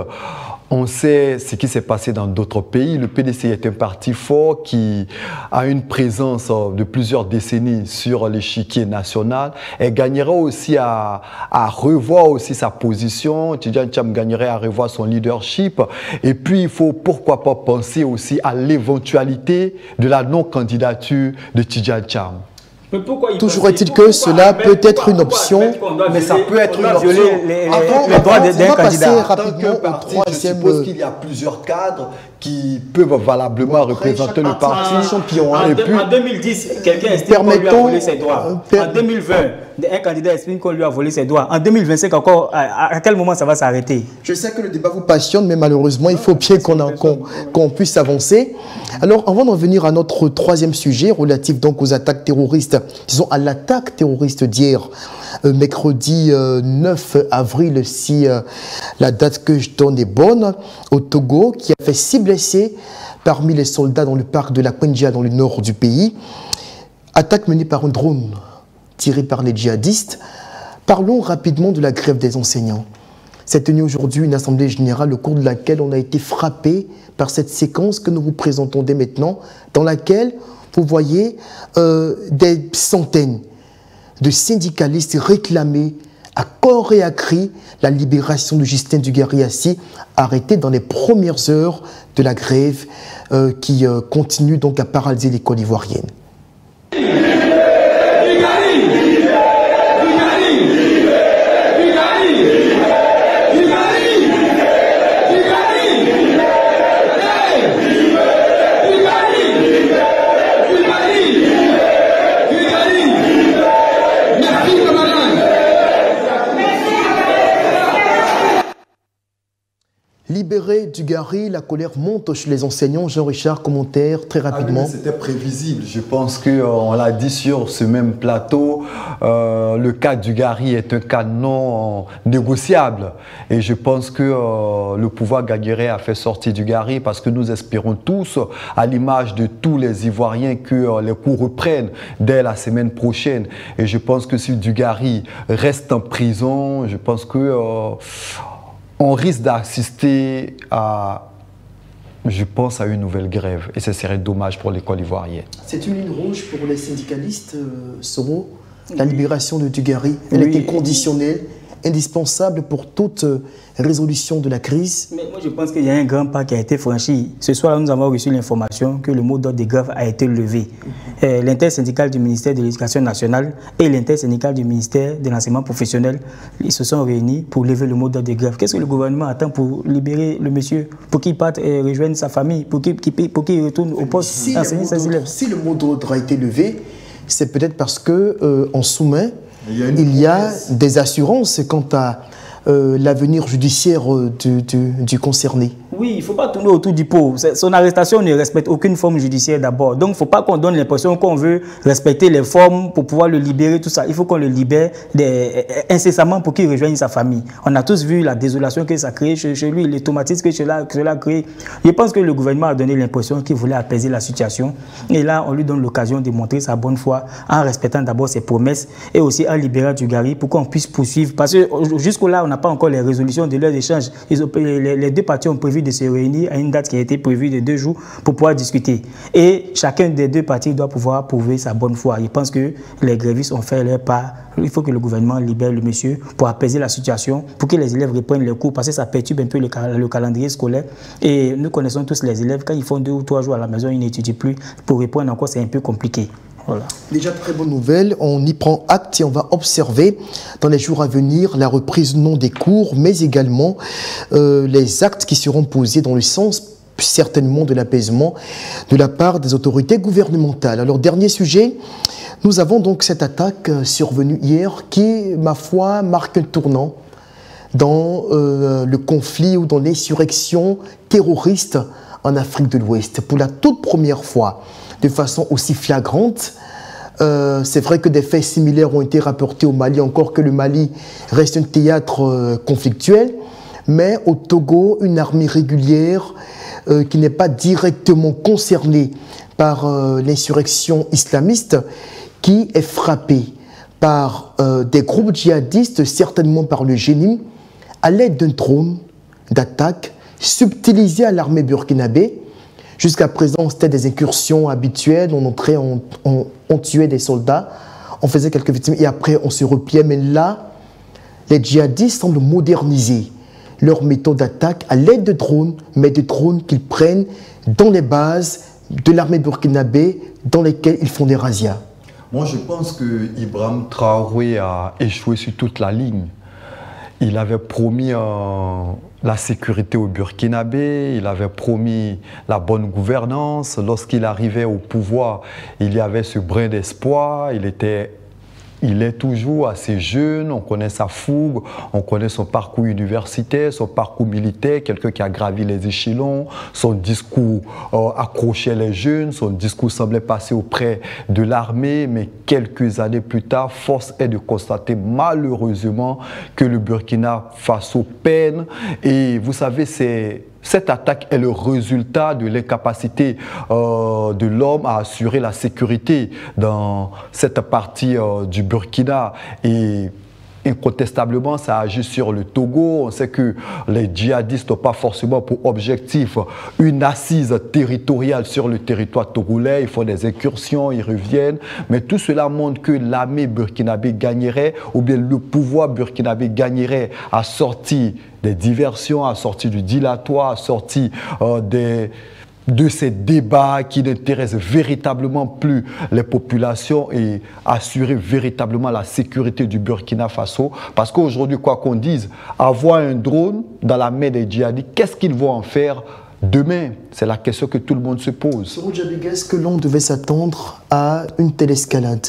On sait ce qui s'est passé dans d'autres pays. Le PDC est un parti fort qui a une présence de plusieurs décennies sur l'échiquier national. Elle gagnerait aussi à revoir aussi sa position. Tidjane Thiam gagnerait à revoir son leadership. Et puis, il faut pourquoi pas penser aussi à l'éventualité de la non-candidature de Tidjane Thiam. Toujours est-il que cela peut être une option, mais ça peut être une option. Les droits d'un candidat. Rapidement au troisième. Je suppose qu'il y a plusieurs cadres qui peuvent valablement représenter le parti. En 2010, quelqu'un estime qu'on lui a volé ses droits. En 2020, un candidat estime qu'on lui a volé ses droits. En 2025 encore, à quel moment ça va s'arrêter? Je sais que le débat vous passionne, mais malheureusement, il faut bien qu'on puisse avancer. Alors, avant d'en venir à notre troisième sujet, relatif donc aux attaques terroristes, disons à l'attaque terroriste d'hier, mercredi 9 avril, si la date que je donne est bonne, au Togo, qui a fait 6 blessés parmi les soldats dans le parc de la Kwenja, dans le nord du pays. Attaque menée par un drone tiré par les djihadistes. Parlons rapidement de la grève des enseignants. S'est tenue aujourd'hui une assemblée générale au cours de laquelle on a été frappé par cette séquence que nous vous présentons dès maintenant, dans laquelle vous voyez des centaines de syndicalistes réclamer à corps et à cri la libération de Justin Dugarry-Assi, arrêté dans les premières heures de la grève qui continue donc à paralyser l'école ivoirienne. Libéré Dugarry, la colère monte chez les enseignants. Jean-Richard, commentaire très rapidement. C'était prévisible. Je pense qu'on l'a dit sur ce même plateau. Le cas Dugarry est un cas non négociable. Et je pense que le pouvoir gagnerait à faire sortir Dugarry parce que nous espérons tous, à l'image de tous les Ivoiriens, que les cours reprennent dès la semaine prochaine. Et je pense que si Dugarry reste en prison, je pense que on risque d'assister à, je pense, à une nouvelle grève. Et ce serait dommage pour l'école ivoirienne. C'est une ligne rouge pour les syndicalistes, Soro. La libération de Dugarry, elle était conditionnelle, indispensable pour toute résolution de la crise. Mais moi, je pense qu'il y a un grand pas qui a été franchi. Ce soir, nous avons reçu l'information que le mot d'ordre de grève a été levé. L'intersyndical du ministère de l'Éducation nationale et l'intersyndical du ministère de l'Enseignement professionnel, ils se sont réunis pour lever le mot d'ordre de grève. Qu'est-ce que le gouvernement attend pour libérer le monsieur, pour qu'il parte et rejoigne sa famille, pour qu'il retourne au poste d'enseigner ses élèves? Si le mot d'ordre a été levé, c'est peut-être parce qu'en sous-main, il y a des assurances quant à l'avenir judiciaire du concerné. Oui, il ne faut pas tourner autour du pot. Son arrestation ne respecte aucune forme judiciaire d'abord. Donc, il ne faut pas qu'on donne l'impression qu'on veut respecter les formes pour pouvoir le libérer, tout ça. Il faut qu'on le libère incessamment pour qu'il rejoigne sa famille. On a tous vu la désolation que ça a créé chez lui, les traumatismes que cela a créé. Je pense que le gouvernement a donné l'impression qu'il voulait apaiser la situation. Et là, on lui donne l'occasion de montrer sa bonne foi en respectant d'abord ses promesses et aussi en libérant Dugarry pour qu'on puisse poursuivre. Parce que jusqu'au-là, on n'a pas encore les résolutions de leurs échanges. Les deux parties ont prévu de se réunir à une date qui a été prévue de 2 jours pour pouvoir discuter. Et chacun des deux parties doit pouvoir prouver sa bonne foi. Je pense que les grévistes ont fait leur part. Il faut que le gouvernement libère le monsieur pour apaiser la situation, pour que les élèves reprennent les cours, parce que ça perturbe un peu le calendrier scolaire. Et nous connaissons tous les élèves, quand ils font 2 ou 3 jours à la maison, ils n'étudient plus. Pour reprendre encore, c'est un peu compliqué. Voilà. Déjà très bonne nouvelle, on y prend acte et on va observer dans les jours à venir la reprise non des cours, mais également les actes qui seront posés dans le sens certainement de l'apaisement de la part des autorités gouvernementales. Alors dernier sujet, nous avons donc cette attaque survenue hier qui, ma foi, marque un tournant dans le conflit ou dans l'insurrection terroriste en Afrique de l'Ouest. Pour la toute première fois, de façon aussi flagrante, c'est vrai que des faits similaires ont été rapportés au Mali, encore que le Mali reste un théâtre conflictuel, mais au Togo, une armée régulière qui n'est pas directement concernée par l'insurrection islamiste, qui est frappée par des groupes djihadistes, certainement par le Génim, à l'aide d'un drone d'attaque subtilisé à l'armée burkinabé. Jusqu'à présent, c'était des incursions habituelles, on entrait, on tuait des soldats, on faisait quelques victimes et après on se repliait. Mais là, les djihadistes semblent moderniser leur méthode d'attaque à l'aide de drones, mais de drones qu'ils prennent dans les bases de l'armée burkinabé dans lesquelles ils font des razzias. Moi, je pense que Ibrahim Traoré a échoué sur toute la ligne. Il avait promis la sécurité au Burkinabé, il avait promis la bonne gouvernance. Lorsqu'il arrivait au pouvoir, il y avait ce brin d'espoir. Il est toujours assez jeune, on connaît sa fougue, on connaît son parcours universitaire, son parcours militaire, quelqu'un qui a gravi les échelons, son discours accrochait les jeunes, son discours semblait passer auprès de l'armée, mais quelques années plus tard, force est de constater malheureusement que le Burkina Faso peine. Et vous savez, cette attaque est le résultat de l'incapacité de l'homme à assurer la sécurité dans cette partie du Burkina. Et incontestablement, ça agit sur le Togo. On sait que les djihadistes n'ont pas forcément pour objectif une assise territoriale sur le territoire togolais. Ils font des incursions, ils reviennent. Mais tout cela montre que l'armée burkinabé gagnerait, ou bien le pouvoir burkinabé gagnerait à sortir des diversions, à sortir du dilatoire, à sortir de ces débats qui n'intéressent véritablement plus les populations et assurer véritablement la sécurité du Burkina Faso. Parce qu'aujourd'hui, quoi qu'on dise, avoir un drone dans la main des djihadistes, qu'est-ce qu'ils vont en faire demain? C'est la question que tout le monde se pose. Est-ce que l'on devait s'attendre à une telle escalade?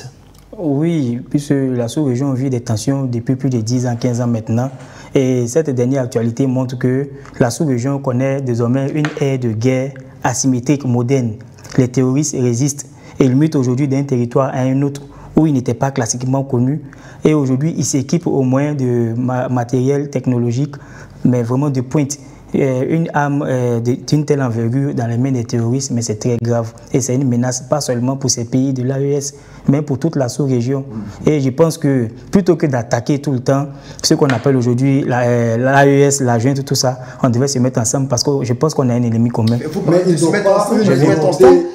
Oui, puisque la sous-région vit des tensions depuis plus de 10 ans, 15 ans maintenant. Et cette dernière actualité montre que la sous-région connaît désormais une ère de guerre asymétrique moderne. Les terroristes résistent et ils mutent aujourd'hui d'un territoire à un autre où ils n'étaient pas classiquement connus. Et aujourd'hui, ils s'équipent au moins de matériel technologique, mais vraiment de pointe. Une arme d'une telle envergure dans les mains des terroristes, mais c'est très grave. Et c'est une menace pas seulement pour ces pays de l'AES, mais pour toute la sous-région. Et je pense que plutôt que d'attaquer tout le temps ce qu'on appelle aujourd'hui l'AES, la junte, tout ça, on devait se mettre ensemble parce que je pense qu'on a un ennemi commun. Mais ils ont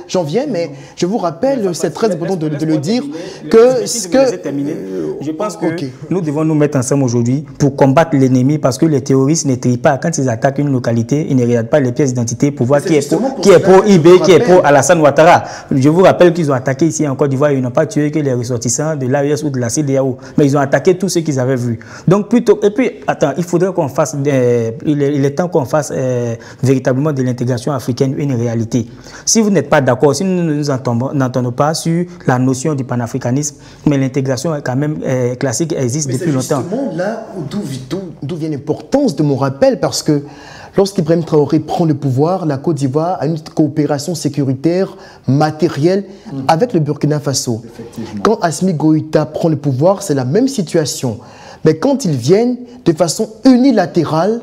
j'en viens, mais je vous rappelle, c'est très important de le dire, je pense que nous devons nous mettre ensemble aujourd'hui pour combattre l'ennemi parce que les terroristes ne trient pas. Quand ils attaquent une localité, ils ne regardent pas les pièces d'identité pour voir qui est pour IB, qui est pour Alassane Ouattara. Je vous rappelle qu'ils ont attaqué ici en Côte d'Ivoire, ils n'ont pas tué que les ressortissants de l'AES ou de la CEDEAO, mais ils ont attaqué tous ceux qu'ils avaient vus. Donc plutôt, et puis, attends, il faudrait qu'on fasse, il est temps qu'on fasse véritablement de l'intégration africaine une réalité. Si vous n'êtes pas d'accord, si nous n'entendons pas sur la notion du panafricanisme, mais l'intégration est quand même classique, existe depuis longtemps. C'est justement là d'où vient l'importance de mon rappel, parce que lorsqu'Ibrahim Traoré prend le pouvoir, la Côte d'Ivoire a une coopération sécuritaire matérielle avec le Burkina Faso. Quand Assimi Goïta prend le pouvoir, c'est la même situation. Mais quand ils viennent de façon unilatérale,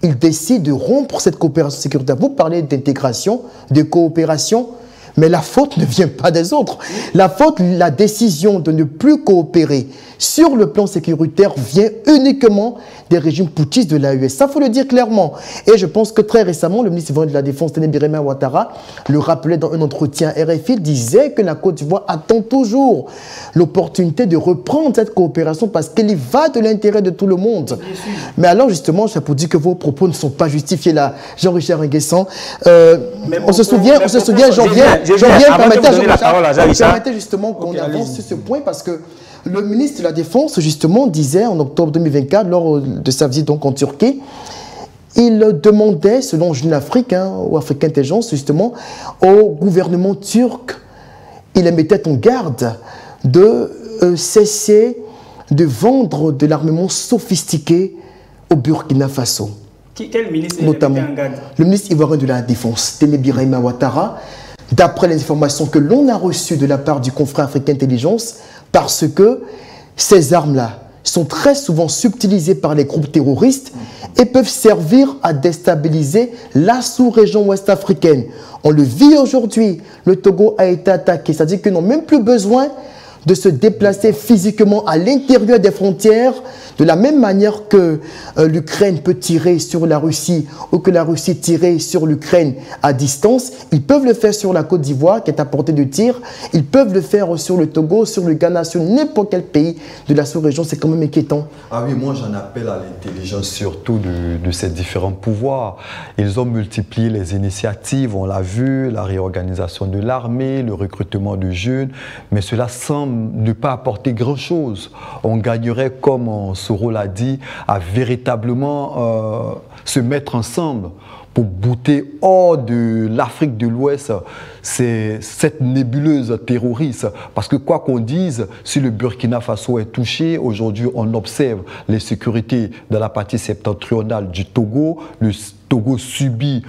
ils décident de rompre cette coopération sécuritaire. Vous parlez d'intégration, de coopération, mais la faute ne vient pas des autres. La faute, la décision de ne plus coopérer sur le plan sécuritaire vient uniquement des régimes putschistes de l'AES. Ça, il faut le dire clairement. Et je pense que très récemment, le ministre de la Défense, Téné Birima Ouattara, le rappelait dans un entretien RFI, disait que la Côte d'Ivoire attend toujours l'opportunité de reprendre cette coopération parce qu'elle y va de l'intérêt de tout le monde. Mais alors, justement, c'est pour dire que vos propos ne sont pas justifiés là, Jean-Richard Nguessan. On se souvient, permettez justement qu'on avance sur ce point parce que le ministre de la Défense, justement, disait en octobre 2024, lors de sa visite donc en Turquie, il demandait, selon Jeune Afrique, ou Afrique Intelligence, justement, au gouvernement turc, il les mettait en garde de cesser de vendre de l'armement sophistiqué au Burkina Faso. Quel ministre notamment en garde? le ministre ivoirien de la Défense, Tene Birahima Ouattara, d'après les informations que l'on a reçues de la part du confrère africain Intelligence, parce que ces armes-là sont très souvent subtilisées par les groupes terroristes et peuvent servir à déstabiliser la sous-région ouest africaine. On le vit aujourd'hui, le Togo a été attaqué, c'est-à-dire qu'ils n'ont même plus besoin de se déplacer physiquement à l'intérieur des frontières, de la même manière que l'Ukraine peut tirer sur la Russie ou que la Russie tirer sur l'Ukraine à distance. Ils peuvent le faire sur la Côte d'Ivoire qui est à portée de tir. Ils peuvent le faire sur le Togo, sur le Ghana, sur n'importe quel pays de la sous-région. C'est quand même inquiétant. Ah oui, moi j'en appelle à l'intelligence surtout de ces différents pouvoirs. Ils ont multiplié les initiatives, on l'a vu, la réorganisation de l'armée, le recrutement de jeunes, mais cela semble ne pas apporter grand-chose. On gagnerait, comme Soro l'a dit, à véritablement se mettre ensemble pour bouter hors de l'Afrique de l'Ouest cette nébuleuse terroriste. Parce que quoi qu'on dise, si le Burkina Faso est touché, aujourd'hui on observe les sécurités dans la partie septentrionale du Togo. Le Togo subit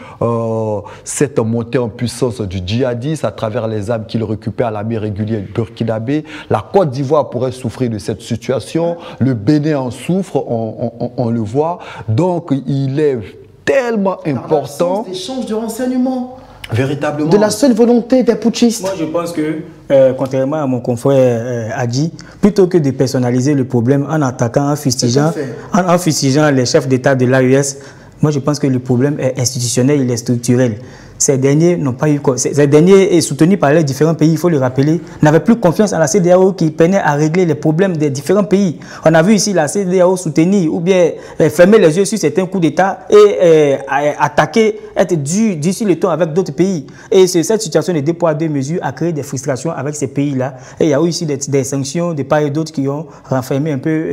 cette montée en puissance du djihadisme à travers les armes qu'il récupère à l'armée régulière burkinabé. La Côte d'Ivoire pourrait souffrir de cette situation. Le Bénin en souffre, on le voit. Donc il est tellement important. D'échange de renseignements. Véritablement. De la seule volonté des putschistes. Moi, je pense que, contrairement à mon confrère Adi, plutôt que de personnaliser le problème en attaquant, en fustigeant les chefs d'État de l'AES, moi, je pense que le problème est institutionnel, il est structurel. Ces derniers n'ont pas eu... Ces derniers, soutenus par les différents pays, il faut le rappeler, n'avaient plus confiance en la CEDEAO qui peinait à régler les problèmes des différents pays. On a vu ici la CEDEAO soutenir ou bien fermer les yeux sur certains coups d'État et attaquer, être dur sur le ton avec d'autres pays. Et cette situation de 2 poids 2 mesures a créé des frustrations avec ces pays-là. Et il y a eu aussi des sanctions de part et d'autre qui ont renfermé un peu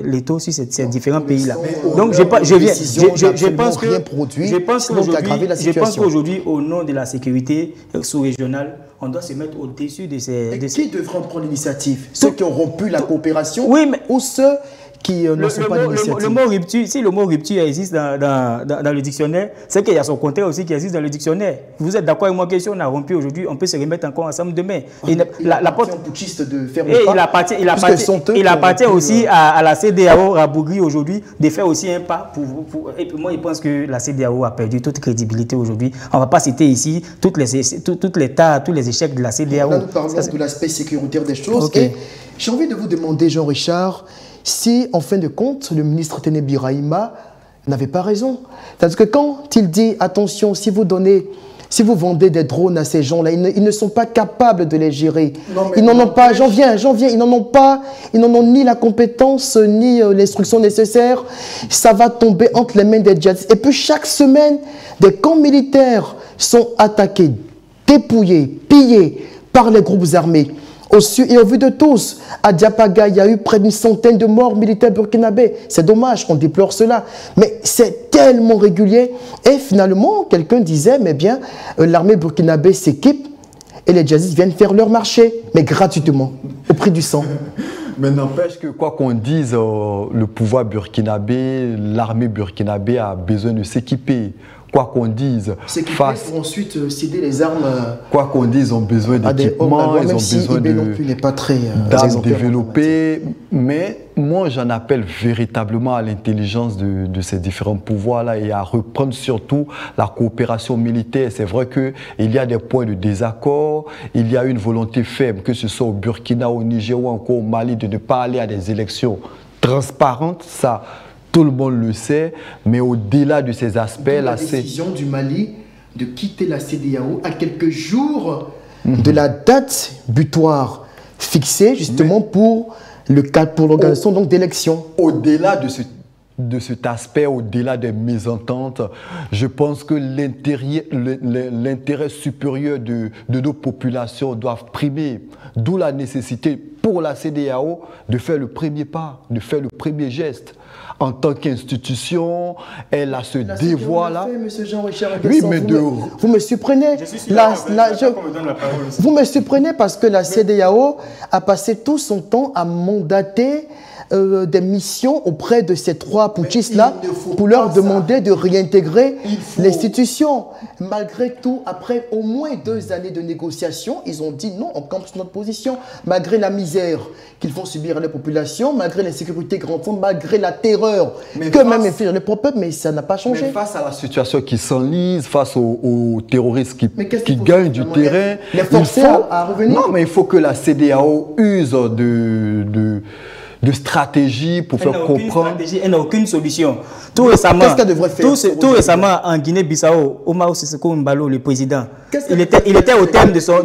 les taux sur ces différents pays-là. Donc je pense qu'aujourd'hui, au nom de la sécurité sous-régionale, on doit se mettre au-dessus de ces... Qui devrait prendre l'initiative? Ceux qui ont rompu la coopération, oui, mais ou ceux qui ne sont pas d'initiative? Le mot rupture, si le mot rupture existe dans le dictionnaire, c'est qu'il y a son contraire aussi qui existe dans le dictionnaire. Vous êtes d'accord avec moi que si on a rompu aujourd'hui, on peut se remettre encore ensemble demain. Il appartient aux putschistes de faire le pas. Il appartient aussi à la CEDEAO, à Bougri aujourd'hui, de faire aussi un pas. Et puis moi, je pense que la CEDEAO a perdu toute crédibilité aujourd'hui. On ne va pas citer ici tous les échecs de la CEDEAO. Là, nous parlons de l'aspect sécuritaire des choses. Okay. J'ai envie de vous demander, Jean-Richard, si, en fin de compte, le ministre Tene Birahima n'avait pas raison. Parce que quand il dit, attention, si vous vendez des drones à ces gens-là, ils ne sont pas capables de les gérer. Ils n'en ont pas, j'en viens, ils n'en ont pas, ils n'en ont ni la compétence, ni l'instruction nécessaire. Ça va tomber entre les mains des djihadistes. Et puis chaque semaine, des camps militaires sont attaqués, dépouillés, pillés par les groupes armés. Au sud et au vu de tous, à Diapaga, il y a eu près d'une centaine de morts militaires burkinabés. C'est dommage, on déplore cela. Mais c'est tellement régulier. Et finalement, quelqu'un disait, mais bien, l'armée burkinabé s'équipe et les djihadistes viennent faire leur marché, mais gratuitement, au prix du sang. Mais n'empêche que quoi qu'on dise, le pouvoir burkinabé, l'armée burkinabé a besoin de s'équiper. Quoi qu'on dise, pour ensuite céder les armes. Quoi qu'on dise, ils ont besoin d'équipement, ils ont besoin d'armes développées. Mais moi, j'en appelle véritablement à l'intelligence de ces différents pouvoirs-là et à reprendre surtout la coopération militaire. C'est vrai qu'il y a des points de désaccord, il y a une volonté faible, que ce soit au Burkina, au Niger ou encore au Mali, de ne pas aller à des élections transparentes. Ça, tout le monde le sait, mais au-delà de ces aspects, la décision du Mali de quitter la CEDEAO à quelques jours de la date butoir fixée justement pour l'organisation d'élections. Au-delà de cet aspect, au-delà des mésententes, je pense que l'intérêt supérieur de nos populations doit primer. D'où la nécessité pour la CEDEAO de faire le premier pas, de faire le premier geste. En tant qu'institution, elle a ce devoir-là. Oui, mais vous me surprenez. Vous me surprenez parce que la CEDEAO a passé tout son temps à mandater des missions auprès de ces 3 putschistes-là pour leur demander de réintégrer l'institution. Malgré tout, après au moins 2 années de négociations, ils ont dit non, on campe sur notre position, malgré la misère qu'ils font subir les populations, malgré l'insécurité grandissante, malgré la terreur que même infligent les propres peuples, mais ça n'a pas changé. Mais face à la situation qui s'enlise, face aux terroristes qui gagnent du terrain, les forcer à revenir. Non, mais il faut que la CEDEAO use de stratégie pour faire comprendre. Elle n'a aucune solution. Tout récemment, qu'est-ce qu'elle devrait faire tout récemment en Guinée-Bissau, Omar Sissoko Mbalo, le président, il était au terme de son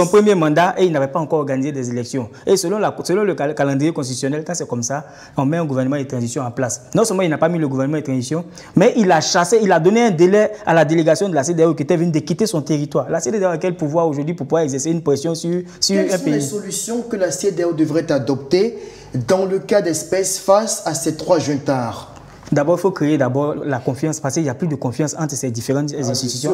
premier mandat et il n'avait pas encore organisé des élections. Et selon le calendrier constitutionnel, quand c'est comme ça, on met un gouvernement de transition en place. Non seulement il n'a pas mis le gouvernement de transition, mais il a chassé, il a donné un délai à la délégation de la CEDEAO qui était venue de quitter son territoire. La CEDEAO a quel pouvoir aujourd'hui pour pouvoir exercer une pression sur un pays? Quelles sont les solutions que la CEDEAO devrait adopter dans le cas d'espèce face à ces 3 juntards? D'abord, il faut créer la confiance parce qu'il n'y a plus de confiance entre ces différentes institutions.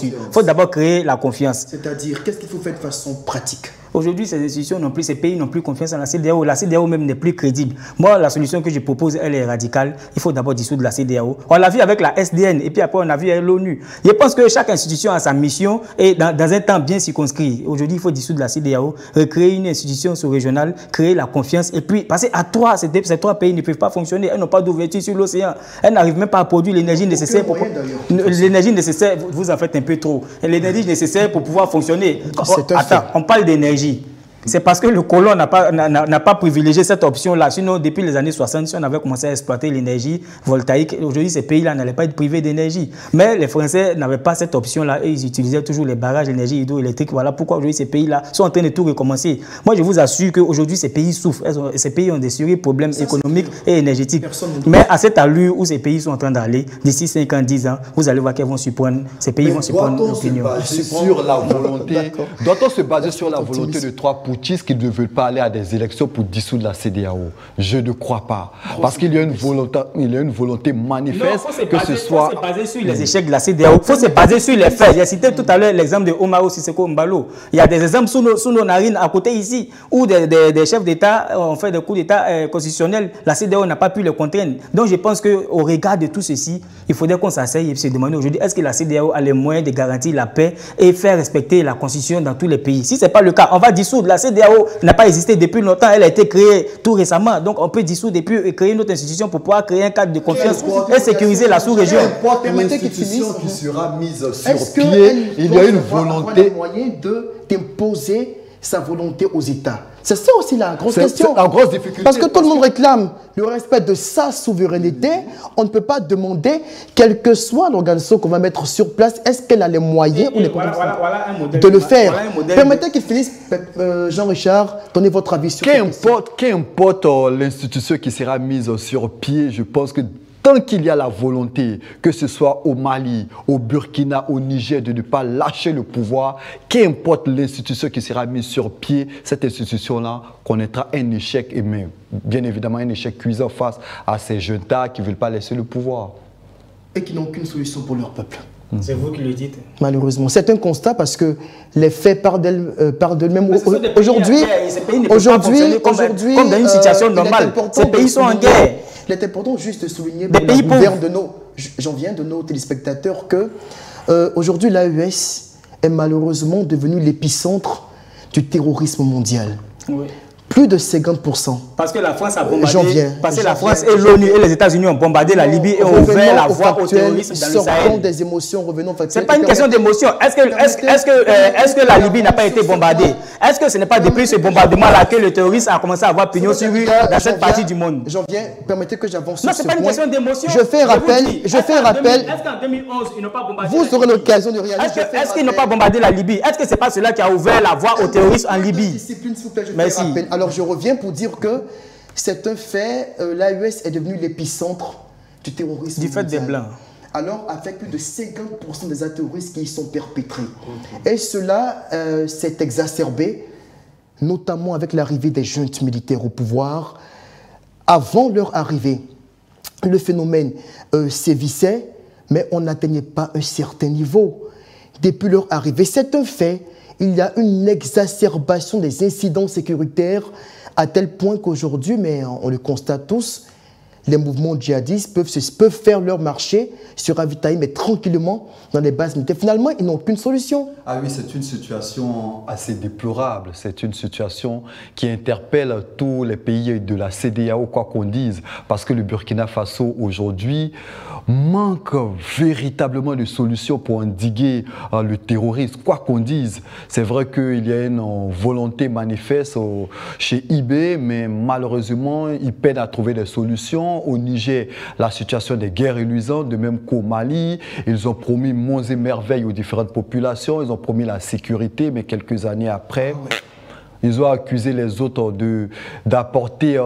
Il faut d'abord créer la confiance. C'est-à-dire, qu'est-ce qu'il faut faire de façon pratique? Aujourd'hui, ces institutions n'ont plus, ces pays n'ont plus confiance en la CEDEAO. La CEDEAO même n'est plus crédible. Moi, la solution que je propose, elle est radicale. Il faut d'abord dissoudre la CEDEAO. On l'a vu avec la SDN et puis après, on a vu avec l'ONU. Je pense que chaque institution a sa mission et dans un temps bien circonscrit. Aujourd'hui, il faut dissoudre la CEDEAO, recréer une institution sous-régionale, créer la confiance et puis passer à 3. Ces 3 pays ne peuvent pas fonctionner. Elles n'ont pas d'ouverture sur l'océan. Elles n'arrivent même pas à produire l'énergie nécessaire. L'énergie nécessaire, vous en faites un peu trop. L'énergie nécessaire pour pouvoir fonctionner. Attends, on parle d'énergie. C'est parce que le colon n'a pas privilégié cette option-là. Sinon, depuis les années 60, si on avait commencé à exploiter l'énergie voltaïque, aujourd'hui, ces pays-là n'allaient pas être privés d'énergie. Mais les Français n'avaient pas cette option-là et ils utilisaient toujours les barrages d'énergie hydroélectrique. Voilà pourquoi aujourd'hui, ces pays-là sont en train de tout recommencer. Moi, je vous assure qu'aujourd'hui, ces pays souffrent. Ces pays ont des sérieux problèmes économiques et énergétiques. Mais à cette allure où ces pays sont en train d'aller, d'ici 5 ans, 10 ans, vous allez voir qu'ils vont surprendre. Ces pays vont surprendre l'opinion. Doit-on se baser sur la volonté de 3 qui ne veulent pas aller à des élections pour dissoudre la CEDEAO? Je ne crois pas. Parce qu'il y a une volonté manifeste que ce soit... Il faut se baser sur les échecs de la CEDEAO. Il faut se baser sur les faits. J'ai cité tout à l'heure l'exemple de Omar Sissoko Mbalo. Il y a des exemples sous nos narines à côté ici où des chefs d'État ont fait des coups d'État constitutionnels. La CEDEAO n'a pas pu les contraindre. Donc je pense qu'au regard de tout ceci, il faudrait qu'on s'asseye et se demander aujourd'hui est-ce que la CEDEAO a les moyens de garantir la paix et faire respecter la Constitution dans tous les pays. Si ce n'est pas le cas, on va dissoudre. La CEDEAO n'a pas existé depuis longtemps, elle a été créée tout récemment. Donc on peut dissoudre et puis créer une autre institution pour pouvoir créer un cadre de confiance et sécuriser la sous-région. L'institution qui sera mise sur pied, il y a une volonté. Moyen d'imposer sa volonté aux États. C'est ça aussi la grosse question. La grosse difficulté. Parce que tout le monde réclame le respect de sa souveraineté. On ne peut pas demander, quel que soit l'organisation qu'on va mettre sur place, est-ce qu'elle a les moyens ou les compétences de le faire. Permettez qu'il finisse, Jean-Richard, donnez votre avis sur ça. Qu'importe l'institution qui sera mise sur pied, je pense que tant qu'il y a la volonté, que ce soit au Mali, au Burkina, au Niger, de ne pas lâcher le pouvoir, qu'importe l'institution qui sera mise sur pied, cette institution-là connaîtra un échec, et même, bien évidemment un échec cuisant face à ces juntas qui ne veulent pas laisser le pouvoir. Et qui n'ont aucune solution pour leur peuple. C'est vous qui le dites. Malheureusement. C'est un constat parce que les faits parlent d'elles-mêmes. Aujourd'hui, comme dans une situation normale, ces pays sont en guerre. Il est important juste de souligner pour la gouverne de nos téléspectateurs que aujourd'hui l'AES est malheureusement devenu l'épicentre du terrorisme mondial. Oui. Plus de 50%. Parce que la France a bombardé. Parce que la France et l'ONU et les États-Unis ont bombardé la Libye et ont ouvert la voie au terrorisme dans le Sahel. Des émotions, revenons factuels. Ce n'est pas une question d'émotion. Est-ce que la Libye n'a pas été bombardée? Est-ce que ce n'est pas depuis ce bombardement-là que le terrorisme a commencé à avoir pignon sur rue dans cette partie du monde? J'en viens, permettez que j'avance sur ce point. Non, ce n'est pas une question d'émotion. Je fais un rappel. Est-ce qu'en 2011, ils n'ont pas bombardé? Vous aurez l'occasion de réaliser. Est-ce qu'ils n'ont pas bombardé la Libye? Est-ce que ce n'est pas cela qui a ouvert la voie au terrorisme en Libye? Merci. Alors je reviens pour dire que c'est un fait, l'AES est devenu l'épicentre du terrorisme. Du fait des Blancs. Alors, avec plus de 50% des actes terroristes qui y sont perpétrés. Et cela s'est exacerbé, notamment avec l'arrivée des juntes militaires au pouvoir. Avant leur arrivée, le phénomène sévissait, mais on n'atteignait pas un certain niveau. Depuis leur arrivée, c'est un fait, il y a une exacerbation des incidents sécuritaires à tel point qu'aujourd'hui, mais on le constate tous, les mouvements djihadistes peuvent faire leur marché, se ravitailler, mais tranquillement dans les bases militaires. Finalement, ils n'ont aucune solution. Ah oui, c'est une situation assez déplorable. C'est une situation qui interpelle tous les pays de la CEDEAO, quoi qu'on dise. Parce que le Burkina Faso, aujourd'hui, manque véritablement de solutions pour endiguer le terrorisme, quoi qu'on dise. C'est vrai qu'il y a une volonté manifeste chez IB, mais malheureusement, ils peinent à trouver des solutions. Au Niger, la situation des guerres est luisante, de même qu'au Mali. Ils ont promis monts et merveilles aux différentes populations, ils ont promis la sécurité, mais quelques années après, ils ont accusé les autres d'apporter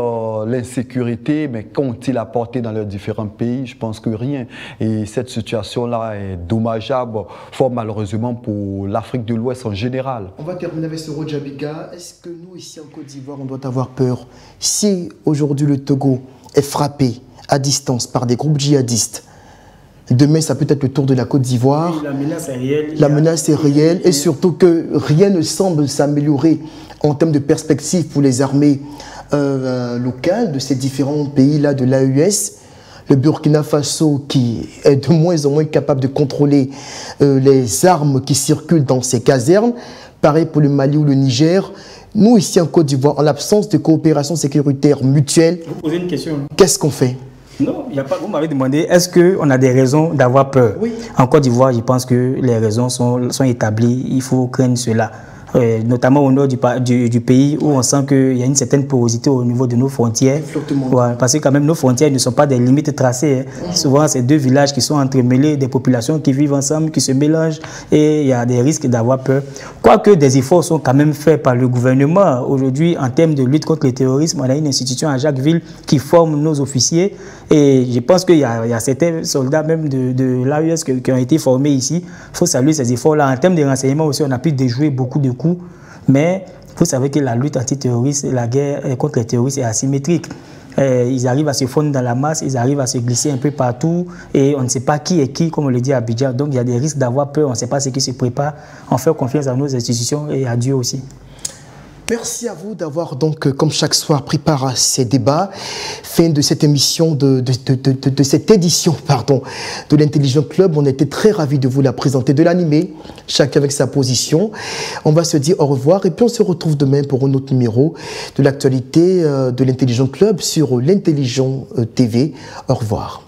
l'insécurité, mais qu'ont-ils apporté dans leurs différents pays? Je pense que rien. Et cette situation-là est dommageable, fort malheureusement pour l'Afrique de l'Ouest en général. On va terminer avec ce Rodjabiga. Est-ce que nous, ici en Côte d'Ivoire, on doit avoir peur? Si aujourd'hui le Togo est frappé à distance par des groupes djihadistes, demain, ça peut être le tour de la Côte d'Ivoire. Oui, la menace est réelle. La menace est réelle et surtout que rien ne semble s'améliorer en termes de perspective pour les armées locales de ces différents pays-là de l'AES. Le Burkina Faso qui est de moins en moins capable de contrôler les armes qui circulent dans ces casernes. Pareil pour le Mali ou le Niger. Nous, ici en Côte d'Ivoire, en l'absence de coopération sécuritaire mutuelle, Vous posez une question. qu'est-ce qu'on fait? Non, il y a pas. Vous m'avez demandé, est-ce qu'on a des raisons d'avoir peur? Oui. En Côte d'Ivoire, je pense que les raisons sont établies. Il faut craindre cela. Notamment au nord du pays où on sent qu'il y a une certaine porosité au niveau de nos frontières. Ouais, parce que quand même nos frontières ne sont pas des limites tracées. Hein. Souvent, c'est deux villages qui sont entremêlés, des populations qui vivent ensemble, qui se mélangent et il y a des risques d'avoir peur. Quoique des efforts sont quand même faits par le gouvernement. Aujourd'hui, en termes de lutte contre le terrorisme, on a une institution à Jacquesville qui forme nos officiers et je pense qu'il y a certains soldats même de l'AES qui ont été formés ici. Il faut saluer ces efforts-là. En termes de renseignement aussi, on a pu déjouer beaucoup de coups, mais vous savez que la lutte antiterroriste et la guerre contre les terroristes est asymétrique. Ils arrivent à se fondre dans la masse, ils arrivent à se glisser un peu partout et on ne sait pas qui est qui, comme on le dit à Abidjan. Donc il y a des risques d'avoir peur, on ne sait pas ce qui se prépare. On fait confiance à nos institutions et à Dieu aussi. Merci à vous d'avoir donc, comme chaque soir, pris part à ces débats. Fin de cette émission, de cette édition, pardon, de l'Intelligent Club. On était très ravis de vous la présenter, de l'animer, chacun avec sa position. On va se dire au revoir et puis on se retrouve demain pour un autre numéro de l'actualité de l'Intelligent Club sur l'Intelligent TV. Au revoir.